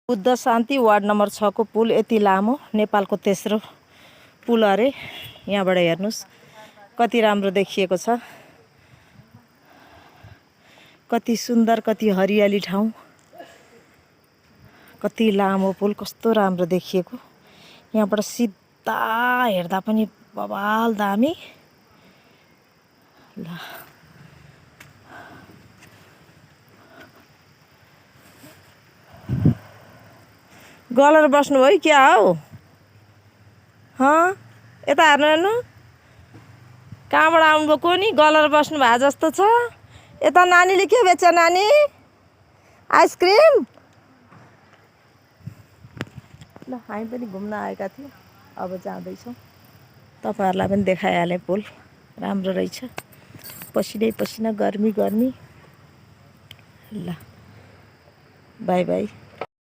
बुद्ध शान्ति ward number 6 को पुल यति लामो, नेपालको तेस्रो पुल अरे। यहाँबाट हेर्नुस् कति राम्रो देखिएको छ, कति सुन्दर, कति हरियाली ठाउँ, कति लामो पुल, कस्तो राम्रो देखिएको। यहाँबाट सिधा हेर्दा पनि बवाल दामी। ल गलेर बस्नु भयो क्या हो? यता हेर्नु हेर्नु, कहाँबाट आउनुभएको नि? गलेर बस्नु भए जस्तो छ। यता नानीले के बेच्छ? नानी आइसक्रिम। ल हामी पनि घुम्न आएका थियौँ, अब जाँदैछौँ। तपाईँहरूलाई पनि देखाइहालेँ पुल, राम्रो रहेछ। पसिनै पसिना, गर्मी गर्मी। ल बाई बाई।